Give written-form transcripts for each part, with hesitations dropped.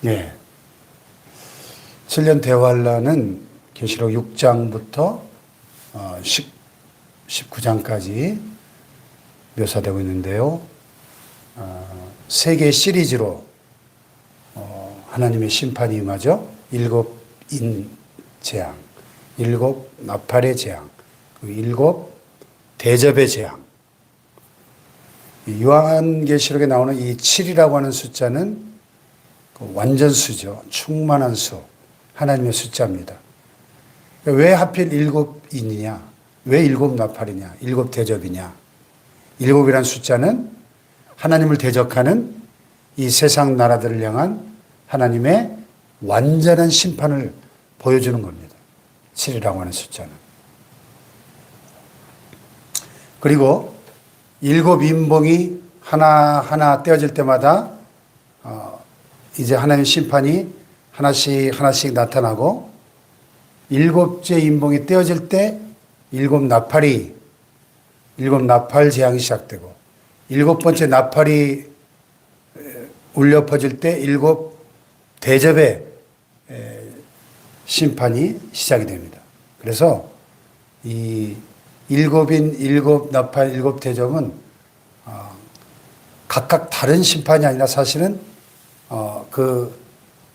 네. 7년 대환란은 계시록 6장부터 19장까지 묘사되고 있는데요. 세 개의 시리즈로 하나님의 심판이 임하죠. 7인 재앙, 7 나팔의 재앙, 7 대접의 재앙. 요한계시록에 나오는 이 7이라고 하는 숫자는 완전수죠. 충만한 수. 하나님의 숫자입니다. 왜 하필 7이냐? 왜 7 나팔이냐? 7 대접이냐? 7이라는 숫자는 하나님을 대적하는 이 세상 나라들을 향한 하나님의 완전한 심판을 보여주는 겁니다. 7이라고 하는 숫자는. 그리고 7 인봉이 하나하나 떼어질 때마다 이제 하나님의 심판이 하나씩 나타나고 7째 인봉이 떼어질 때 7 나팔이 7 나팔 재앙이 시작되고 7번째 나팔이 울려 퍼질 때 7 대접의 심판이 시작이 됩니다. 그래서 이 7인 7 나팔 7 대접은 각각 다른 심판이 아니라 사실은 그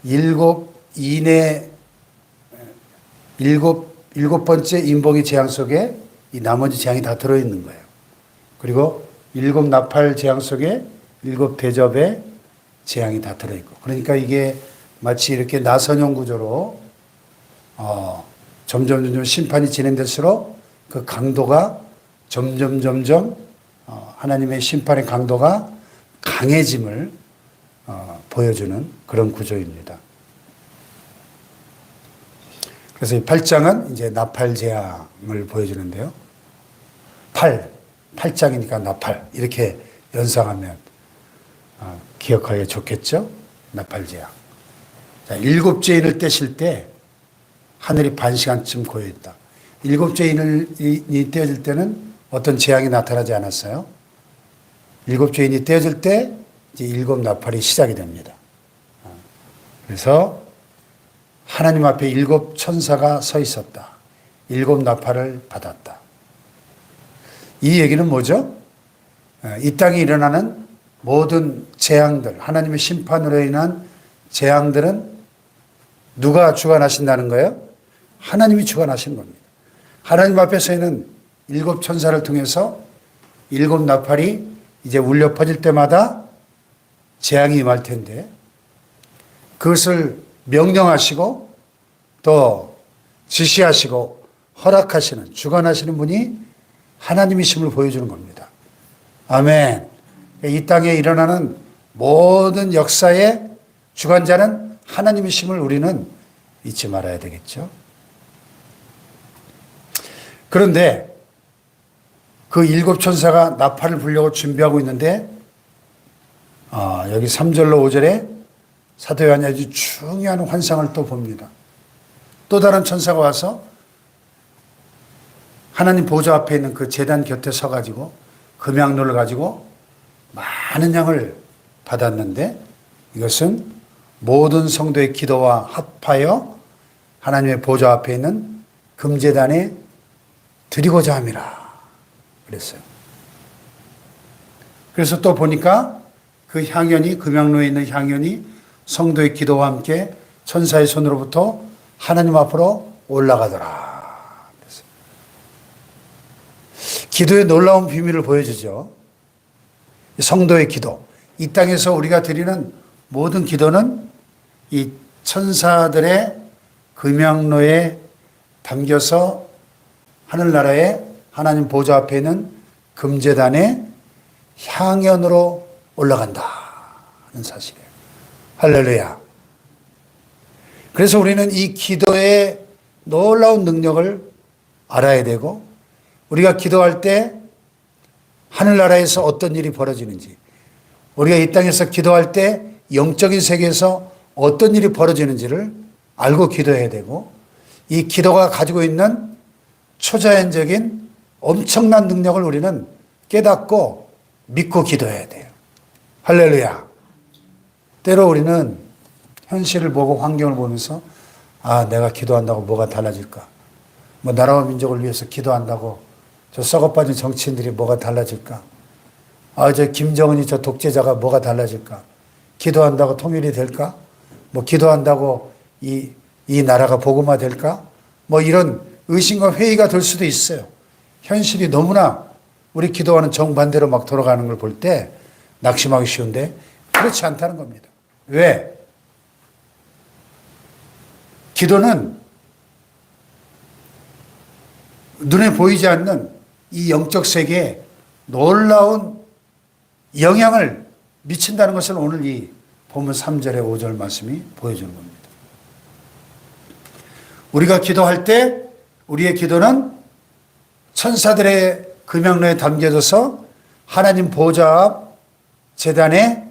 7인의 7번째 인봉의 재앙 속에 이 나머지 재앙이 다 들어있는 거예요. 그리고 7 나팔 재앙 속에 7 대접의 재앙이 다 들어있고. 그러니까 이게 마치 이렇게 나선형 구조로 점점 심판이 진행될수록 그 강도가 점점 하나님의 심판의 강도가 강해짐을 보여주는 그런 구조입니다. 그래서 이 8장은 이제 나팔 재앙을 보여주는데요. 8장이니까 나팔 이렇게 연상하면 기억하기 좋겠죠? 나팔 재앙. 자, 7째 인을 떼실 때 하늘이 반 시간쯤 고여있다. 7째 인이 떼어질 때는 어떤 재앙이 나타나지 않았어요. 7째 인이 떼어질 때 이제 7 나팔이 시작이 됩니다. 그래서 하나님 앞에 7 천사가 서 있었다. 7 나팔을 받았다. 이 얘기는 뭐죠? 이 땅에 일어나는 모든 재앙들, 하나님의 심판으로 인한 재앙들은 누가 주관하신다는 거예요? 하나님이 주관하시는 겁니다. 하나님 앞에 서 있는 7 천사를 통해서 7 나팔이 이제 울려 퍼질 때마다 재앙이 임할 텐데 그것을 명령하시고 또 지시하시고 허락하시는 주관하시는 분이 하나님이심을 보여주는 겁니다. 아멘. 이 땅에 일어나는 모든 역사의 주관자는 하나님이심을 우리는 잊지 말아야 되겠죠. 그런데 그 7 천사가 나팔을 불려고 준비하고 있는데 여기 3절로 5절에 사도 요한이 아주 중요한 환상을 또 봅니다. 또 다른 천사가 와서 하나님 보좌 앞에 있는 그 제단 곁에 서가지고 금양로를 가지고 많은 양을 받았는데 이것은 모든 성도의 기도와 합하여 하나님의 보좌 앞에 있는 금제단에 드리고자 함이라 그랬어요. 그래서 또 보니까 그 향연이 금양로에 있는 향연이 성도의 기도와 함께 천사의 손으로부터 하나님 앞으로 올라가더라. 그랬어요. 기도의 놀라운 비밀을 보여주죠. 성도의 기도. 이 땅에서 우리가 드리는 모든 기도는 이 천사들의 금양로에 담겨서 하늘나라에 하나님 보좌 앞에 있는 금제단에 향연으로 올라간다 하는 사실이에요. 할렐루야. 그래서 우리는 이 기도의 놀라운 능력을 알아야 되고 우리가 기도할 때 하늘나라에서 어떤 일이 벌어지는지 우리가 이 땅에서 기도할 때 영적인 세계에서 어떤 일이 벌어지는지를 알고 기도해야 되고 이 기도가 가지고 있는 초자연적인 엄청난 능력을 우리는 깨닫고 믿고 기도해야 돼요. 할렐루야. 때로 우리는 현실을 보고 환경을 보면서 아, 내가 기도한다고 뭐가 달라질까? 뭐 나라와 민족을 위해서 기도한다고 저 썩어빠진 정치인들이 뭐가 달라질까? 아, 저 김정은이 저 독재자가 뭐가 달라질까? 기도한다고 통일이 될까? 뭐 기도한다고 이 나라가 복음화 될까? 뭐 이런 의심과 회의가 들 수도 있어요. 현실이 너무나 우리 기도하는 정반대로 막 돌아가는 걸 볼 때 낙심하기 쉬운데 그렇지 않다는 겁니다. 왜? 기도는 눈에 보이지 않는 이 영적 세계에 놀라운 영향을 미친다는 것을 오늘 이 본문 3절의 5절 말씀이 보여주는 겁니다. 우리가 기도할 때 우리의 기도는 천사들의 금양로에 담겨져서 하나님 보좌 앞 제단의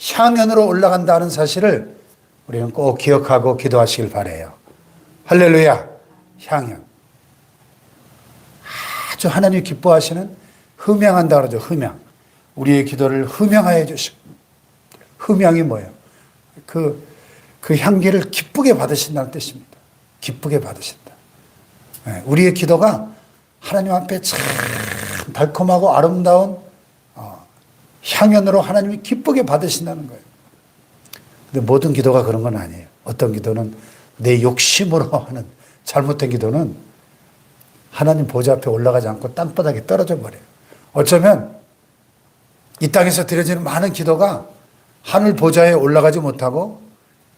향연으로 올라간다는 사실을 우리는 꼭 기억하고 기도하시길 바라요. 할렐루야. 향연. 아주 하나님이 기뻐하시는 흠양한다 그러죠. 흠양. 우리의 기도를 흠양하여 주시고. 흠양이 뭐예요? 그 향기를 기쁘게 받으신다는 뜻입니다. 기쁘게 받으신다. 우리의 기도가 하나님 앞에 참 달콤하고 아름다운 향연으로 하나님이 기쁘게 받으신다는 거예요. 근데 모든 기도가 그런 건 아니에요. 어떤 기도는 내 욕심으로 하는 잘못된 기도는 하나님 보좌 앞에 올라가지 않고 땅바닥에 떨어져 버려요. 어쩌면 이 땅에서 드려지는 많은 기도가 하늘 보좌에 올라가지 못하고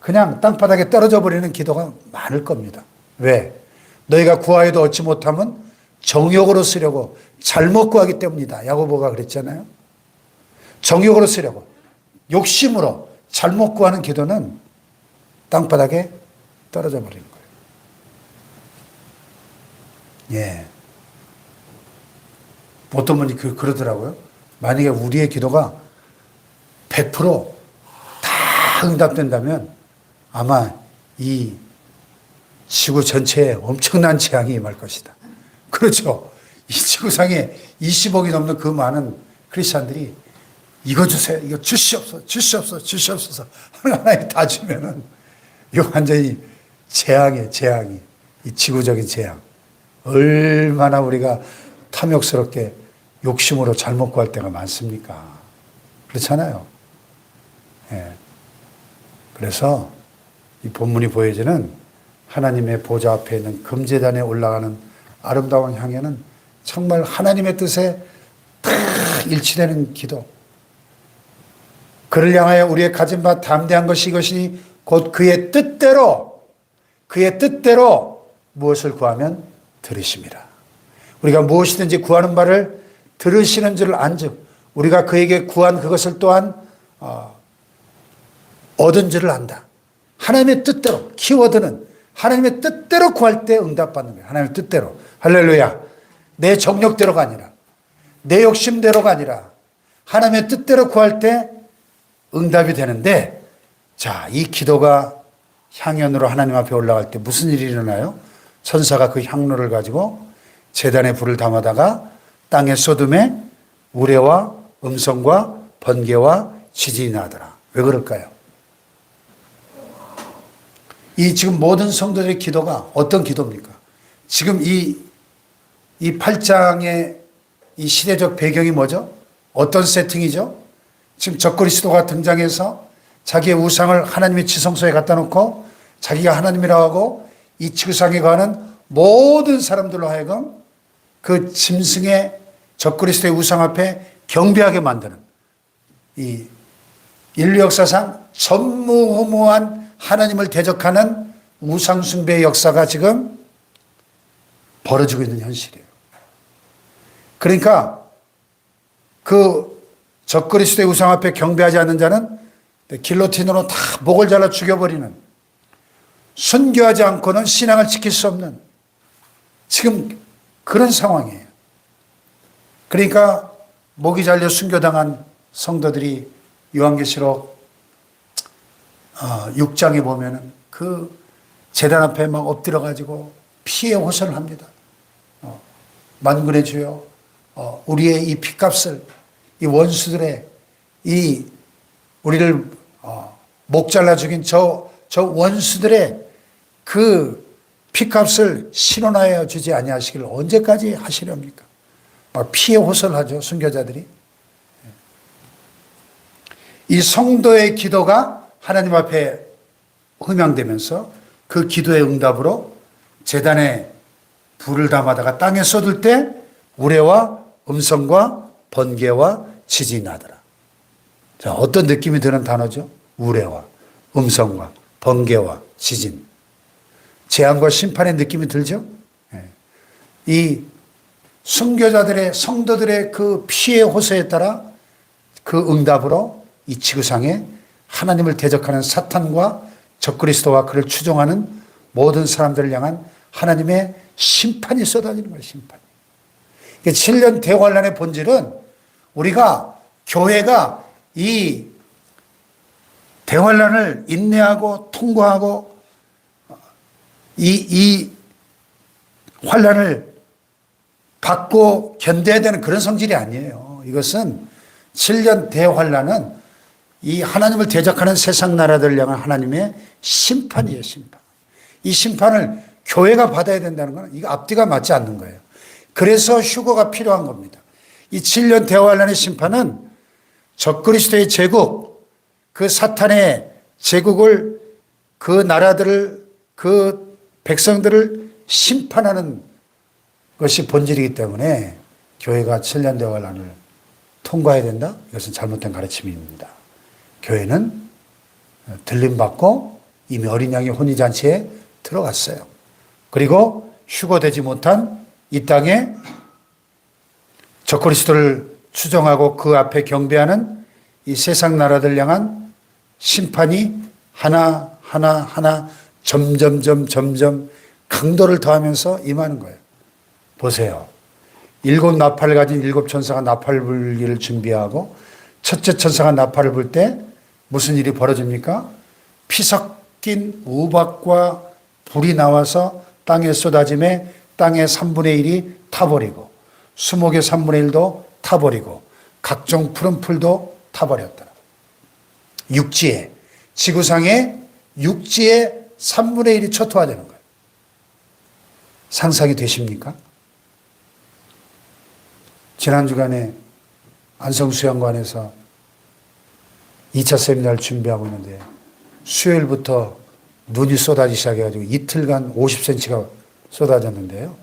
그냥 땅바닥에 떨어져 버리는 기도가 많을 겁니다. 왜? 너희가 구하여도 얻지 못하면 정욕으로 쓰려고 잘못 구하기 때문이다. 야고보가 그랬잖아요. 정욕으로 쓰려고 욕심으로 잘못 구하는 기도는 땅바닥에 떨어져 버리는 거예요. 예. 어떤 분이 그러더라고요. 만약에 우리의 기도가 100%다 응답된다면 아마 이 지구 전체에 엄청난 재앙이 임할 것이다. 그렇죠. 이 지구상에 20억이 넘는 그 많은 크리스찬들이 이거 주세요. 이거 주시옵소서. 하나님 다 주면은 이거 완전히 재앙이 이 지구적인 재앙. 얼마나 우리가 탐욕스럽게 욕심으로 잘못 구할 때가 많습니까? 그렇잖아요. 예. 그래서 이 본문이 보여주는 하나님의 보좌 앞에 있는 금제단에 올라가는 아름다운 향연은 정말 하나님의 뜻에 딱 일치되는 기도. 그를 향하여 우리의 가진 바 담대한 것이 이것이 곧 그의 뜻대로 무엇을 구하면 들으심이라. 우리가 무엇이든지 구하는 바를 들으시는 줄을 안즉 우리가 그에게 구한 그것을 또한 얻은 줄을 안다. 하나님의 뜻대로, 키워드는 하나님의 뜻대로 구할 때 응답받는 거예요. 하나님의 뜻대로. 할렐루야. 내 정력대로가 아니라 내 욕심대로가 아니라 하나님의 뜻대로 구할 때 응답이 되는데, 자, 이 기도가 향연으로 하나님 앞에 올라갈 때 무슨 일이 일어나요? 천사가 그 향로를 가지고 제단에 불을 담아다가 땅의 소돔에 우레와 음성과 번개와 지진이 나더라. 왜 그럴까요? 이 지금 모든 성도들의 기도가 어떤 기도입니까? 지금 이 8장의 이 시대적 배경이 뭐죠? 어떤 세팅이죠? 지금 적그리스도가 등장해서 자기의 우상을 하나님의 지성소에 갖다 놓고 자기가 하나님이라고 하고 이 지구상에 가는 모든 사람들로 하여금 그 짐승의 적그리스도의 우상 앞에 경배하게 만드는 이 인류 역사상 전무후무한 하나님을 대적하는 우상 숭배의 역사가 지금 벌어지고 있는 현실이에요. 그러니까 그 적그리스도의 우상 앞에 경배하지 않는 자는 길로틴으로 다 목을 잘라 죽여버리는, 순교하지 않고는 신앙을 지킬 수 없는 지금 그런 상황이에요. 그러니까 목이 잘려 순교당한 성도들이 요한계시록 6장에 보면은 그 제단 앞에 막 엎드려가지고 피의 호소를 합니다. 만군의 주여, 우리의 이 피값을 이 원수들의 이 우리를 목 잘라 죽인 저 저 원수들의 그 피값을 실어나여 주지 아니하시기를 언제까지 하시렵니까? 막 피해 호소하죠, 순교자들이. 이 성도의 기도가 하나님 앞에 음양되면서 그 기도의 응답으로 제단에 불을 담아다가 땅에 쏟을 때 우레와 음성과 번개와 지진이 나더라. 자, 어떤 느낌이 드는 단어죠? 우레와 음성과 번개와 지진. 재앙과 심판의 느낌이 들죠? 이 순교자들의, 성도들의 그 피해 호소에 따라 그 응답으로 이 지구상에 하나님을 대적하는 사탄과 적그리스도와 그를 추종하는 모든 사람들을 향한 하나님의 심판이 쏟아지는 거예요, 심판. 7년 대환란의 본질은 우리가, 교회가 이 대환란을 인내하고 통과하고 이 환란을 받고 견뎌야 되는 그런 성질이 아니에요. 이것은 7년 대환란은 이 하나님을 대적하는 세상 나라들을 향한 하나님의 심판이에요, 심판. 이 심판을 교회가 받아야 된다는 건 이거 앞뒤가 맞지 않는 거예요. 그래서 휴거가 필요한 겁니다. 이 7년 대환란의 심판은 적그리스도의 제국, 그 사탄의 제국을, 그 나라들을, 그 백성들을 심판하는 것이 본질이기 때문에 교회가 7년 대환란을 통과해야 된다? 이것은 잘못된 가르침입니다. 교회는 들림받고 이미 어린 양의 혼인잔치에 들어갔어요. 그리고 휴거되지 못한 이 땅에 적그리스도를 추종하고 그 앞에 경배하는 이 세상 나라들 향한 심판이 하나 점점 강도를 더하면서 임하는 거예요. 보세요. 7 나팔을 가진 7 천사가 나팔 불기를 준비하고 첫째 천사가 나팔을 불 때 무슨 일이 벌어집니까? 피 섞인 우박과 불이 나와서 땅에 쏟아짐에 땅의 3분의 1이 타버리고 수목의 3분의 1도 타버리고 각종 푸른 풀도 타버렸더라. 육지에, 지구상의 육지의 3분의 1이 초토화되는 거예요. 상상이 되십니까? 지난 주간에 안성수양관에서 2차 세미나를 준비하고 있는데 수요일부터 눈이 쏟아지기 시작해가지고 이틀간 50cm가 쏟아졌는데요.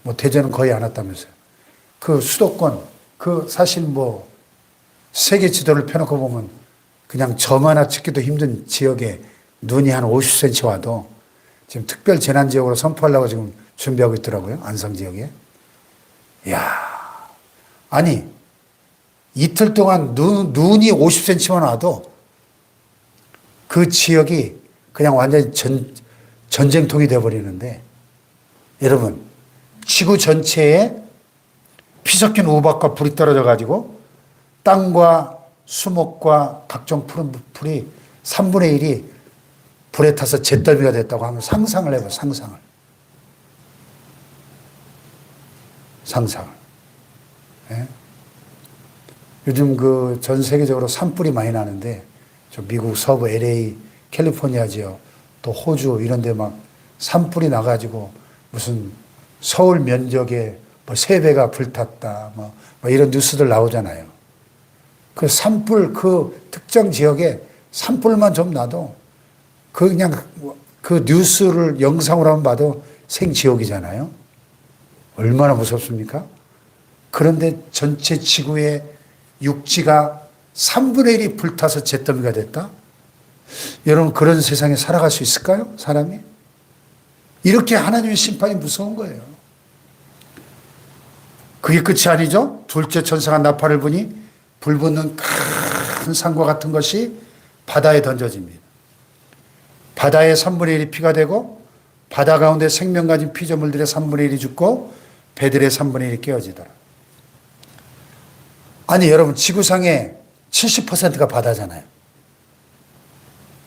뭐 대전은 거의 안 왔다면서요. 그 수도권, 그 사실 뭐 세계 지도를 펴놓고 보면 그냥 점 하나 찍기도 힘든 지역에 눈이 한 50cm 와도 지금 특별 재난 지역으로 선포하려고 지금 준비하고 있더라고요. 안성 지역에. 이야. 아니, 이틀 동안 눈이 50cm만 와도 그 지역이 그냥 완전히 전쟁통이 되어버리는데, 여러분, 지구 전체에 피 섞인 우박과 불이 떨어져가지고 땅과 수목과 각종 푸른 풀이 3분의 1이 불에 타서 잿더미가 됐다고 하면 상상을 해봐요, 상상을. 예? 요즘 그 전 세계적으로 산불이 많이 나는데, 저 미국 서부 LA, 캘리포니아 지역, 또 호주 이런 데 막 산불이 나가지고 무슨 서울 면적에 뭐 3배가 불탔다, 뭐 이런 뉴스들 나오잖아요. 그 산불, 그 특정 지역에 산불만 좀 나도 그 그냥 그 뉴스를 영상으로 한번 봐도 생지옥이잖아요. 얼마나 무섭습니까? 그런데 전체 지구의 육지가 3분의 1이 불타서 잿더미가 됐다? 여러분, 그런 세상에 살아갈 수 있을까요? 사람이? 이렇게 하나님의 심판이 무서운 거예요. 그게 끝이 아니죠? 둘째 천사가 나팔을 부니 불붙는 큰 산과 같은 것이 바다에 던져집니다. 바다의 3분의 1이 피가 되고 바다 가운데 생명 가진 피조물들의 3분의 1이 죽고 배들의 3분의 1이 깨어지더라. 아니, 여러분, 지구상의 70%가 바다잖아요.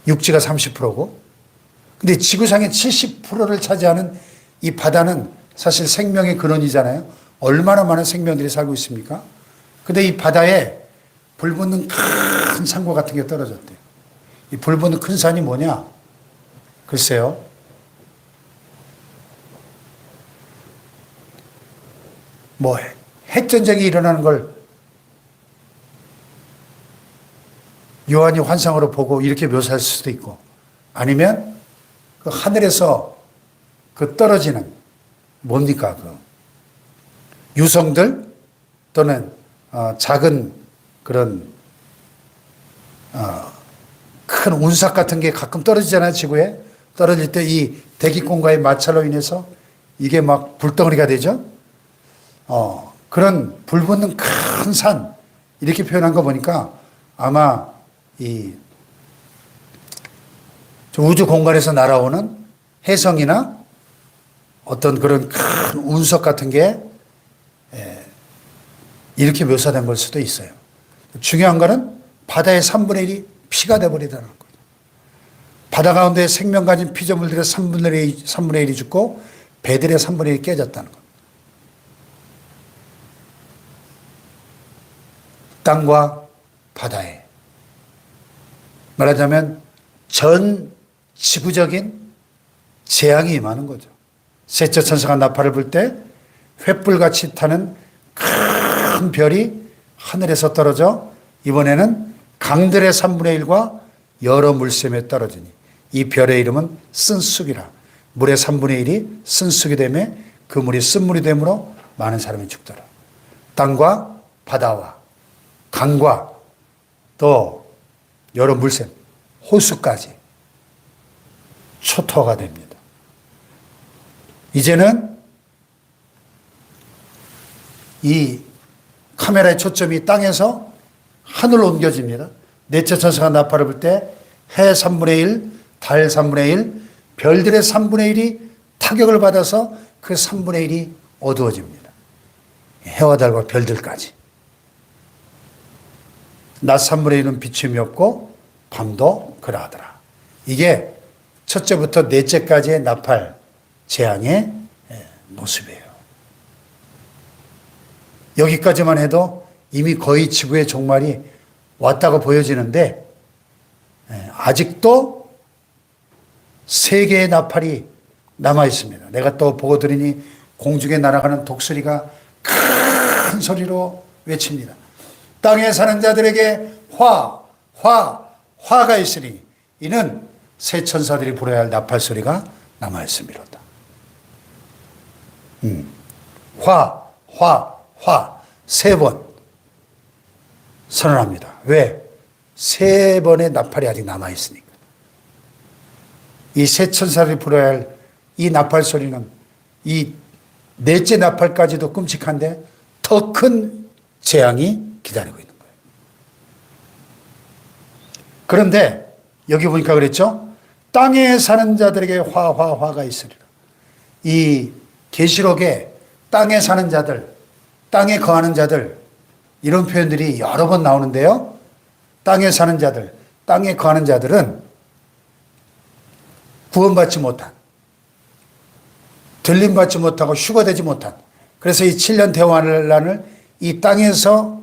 육지가 30%고. 근데 지구상의 70%를 차지하는 이 바다는 사실 생명의 근원이잖아요. 얼마나 많은 생명들이 살고 있습니까? 근데 이 바다에 불붙는 큰 산과 같은 게 떨어졌대요. 이 불붙는 큰 산이 뭐냐? 글쎄요. 뭐 핵전쟁이 일어나는 걸 요한이 환상으로 보고 이렇게 묘사할 수도 있고, 아니면 그 하늘에서 그 떨어지는 뭡니까 그 유성들 또는 작은 그런 큰 운석 같은 게 가끔 떨어지잖아요. 지구에 떨어질 때 이 대기권과의 마찰로 인해서 이게 막 불덩어리가 되죠. 그런 불 붙는 큰 산 이렇게 표현한 거 보니까 아마 이 우주 공간에서 날아오는 혜성이나 어떤 그런 큰 운석 같은 게 이렇게 묘사된 걸 수도 있어요. 중요한 거는 바다의 3분의 1이 피가 되어버리다는 거예요. 바다 가운데 생명 가진 피조물들의 3분의 1이 죽고 배들의 3분의 1이 깨졌다는 거예요. 땅과 바다에 말하자면 전 지구적인 재앙이 임하는 거죠. 셋째 천사가 나팔을 불 때 횃불같이 타는 큰 별이 하늘에서 떨어져 이번에는 강들의 3분의 1과 여러 물샘에 떨어지니 이 별의 이름은 쓴쑥이라. 물의 3분의 1이 쓴쑥이 되며 그 물이 쓴물이 되므로 많은 사람이 죽더라. 땅과 바다와 강과 또 여러 물샘, 호수까지 초토화가 됩니다. 이제는 이 카메라의 초점이 땅에서 하늘로 옮겨집니다. 넷째 천사가 나팔을 불 때 해 3분의 1, 달 3분의 1, 별들의 3분의 1이 타격을 받아서 그 3분의 1이 어두워집니다. 해와 달과 별들까지. 낮 3분의 1은 비춤이 없고 밤도 그러하더라. 이게 첫째부터 넷째까지의 나팔 재앙의 모습이에요. 여기까지만 해도 이미 거의 지구의 종말이 왔다고 보여지는데 아직도 세 개의 나팔이 남아 있습니다. 내가 또 보고 들으니 공중에 날아가는 독수리가 큰 소리로 외칩니다. 땅에 사는 자들에게 화가 있으니 이는 새 천사들이 불어야 할 나팔 소리가 남아 있음이로다. 화 세 번 선언합니다. 왜? 세 번의 나팔이 아직 남아 있으니까. 이 새 천사들이 불어야 할 이 나팔 소리는 이 넷째 나팔까지도 끔찍한데 더 큰 재앙이 기다리고 있는 거예요. 그런데 여기 보니까 그랬죠? 땅에 사는 자들에게 화가 있으리라. 이 계시록에 땅에 사는 자들, 땅에 거하는 자들 이런 표현들이 여러 번 나오는데요. 땅에 사는 자들, 땅에 거하는 자들은 구원받지 못한, 들림받지 못하고 휴거되지 못한, 그래서 이 7년 대환란을 이 땅에서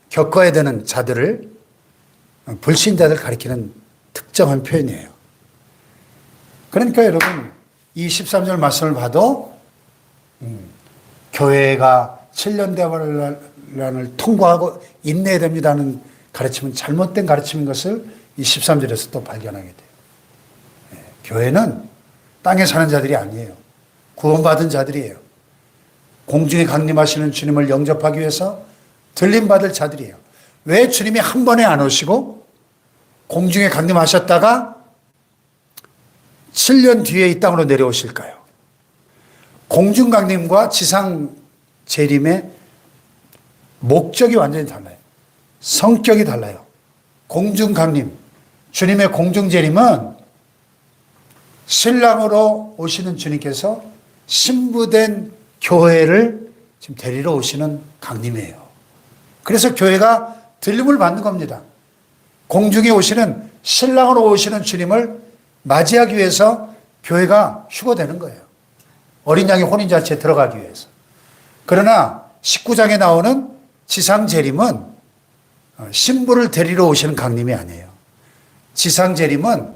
겪어야 되는 자들을, 불신자들 가리키는 특정한 표현이에요. 그러니까 여러분 이 13절 말씀을 봐도 교회가 7년 대환란을 통과하고 인내해야 됩니다는 가르침은 잘못된 가르침인 것을 이 13절에서 또 발견하게 돼요. 교회는 땅에 사는 자들이 아니에요. 구원받은 자들이에요. 공중에 강림하시는 주님을 영접하기 위해서 들림받을 자들이에요. 왜 주님이 한 번에 안 오시고 공중에 강림하셨다가 7년 뒤에 이 땅으로 내려오실까요? 공중 강림과 지상 재림의 목적이 완전히 달라요. 성격이 달라요. 공중 강림, 주님의 공중 재림은 신랑으로 오시는 주님께서 신부된 교회를 지금 데리러 오시는 강림이에요. 그래서 교회가 들림을 받는 겁니다. 공중에 오시는 신랑으로 오시는 주님을 맞이하기 위해서 교회가 휴거되는 거예요. 어린 양의 혼인잔치에 들어가기 위해서. 그러나 19장에 나오는 지상 재림은 신부를 데리러 오시는 강림이 아니에요. 지상 재림은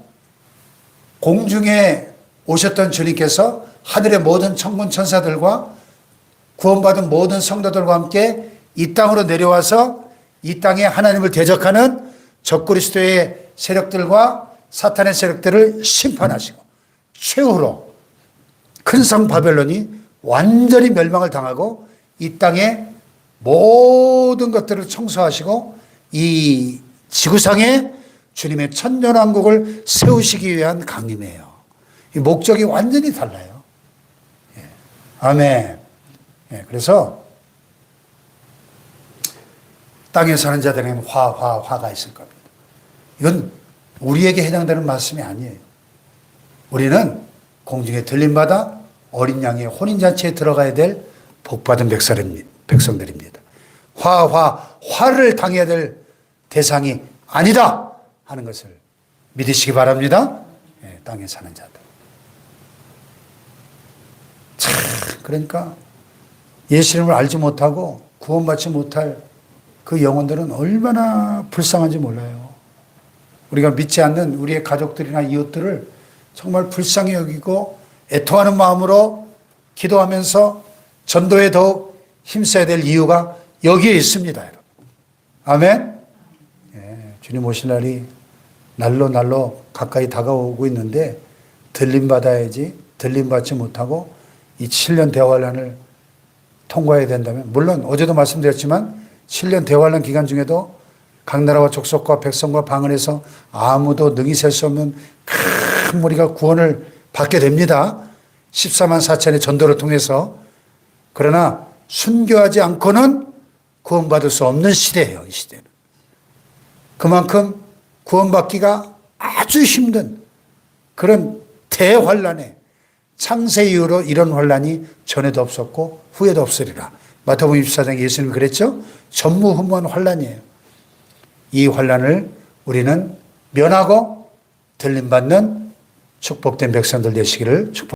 공중에 오셨던 주님께서 하늘의 모든 천군 천사들과 구원받은 모든 성도들과 함께 이 땅으로 내려와서 이 땅에 하나님을 대적하는 적그리스도의 세력들과 사탄의 세력들을 심판하시고 최후로 큰 성 바벨론이 완전히 멸망을 당하고 이 땅에 모든 것들을 청소하시고 이 지구상에 주님의 천년왕국을 세우시기 위한 강림이에요. 이 목적이 완전히 달라요. 예. 아멘. 예. 그래서 땅에 사는 자들에게는 화가 있을 겁니다. 이건 우리에게 해당되는 말씀이 아니에요. 우리는 공중에 들림받아 어린 양의 혼인잔치에 들어가야 될 복받은 백성들입니다. 화를 당해야 될 대상이 아니다 하는 것을 믿으시기 바랍니다. 예, 땅에 사는 자들. 참, 그러니까 예수님을 알지 못하고 구원받지 못할 그 영혼들은 얼마나 불쌍한지 몰라요. 우리가 믿지 않는 우리의 가족들이나 이웃들을 정말 불쌍히 여기고 애통하는 마음으로 기도하면서 전도에 더욱 힘써야 될 이유가 여기에 있습니다, 여러분. 아멘? 예, 주님 오실 날이 날로 가까이 다가오고 있는데 들림받아야지, 들림받지 못하고 이 7년 대환란을 통과해야 된다면, 물론 어제도 말씀드렸지만 7년 대환란 기간 중에도 각 나라와 족속과 백성과 방언에서 아무도 능히 셀 수 없는 큰 무리가 구원을 받게 됩니다. 14만 4천의 전도를 통해서. 그러나 순교하지 않고는 구원받을 수 없는 시대예요, 이 시대는. 그만큼 구원받기가 아주 힘든 그런 대환란에 창세 이후로 이런 환란이 전에도 없었고 후에도 없으리라. 마태복음 24장에 예수님이 그랬죠. 전무후무한 환란이에요. 이 환란을 우리는 면하고 들림받는 축복된 백성들 되시기를 축복합니다.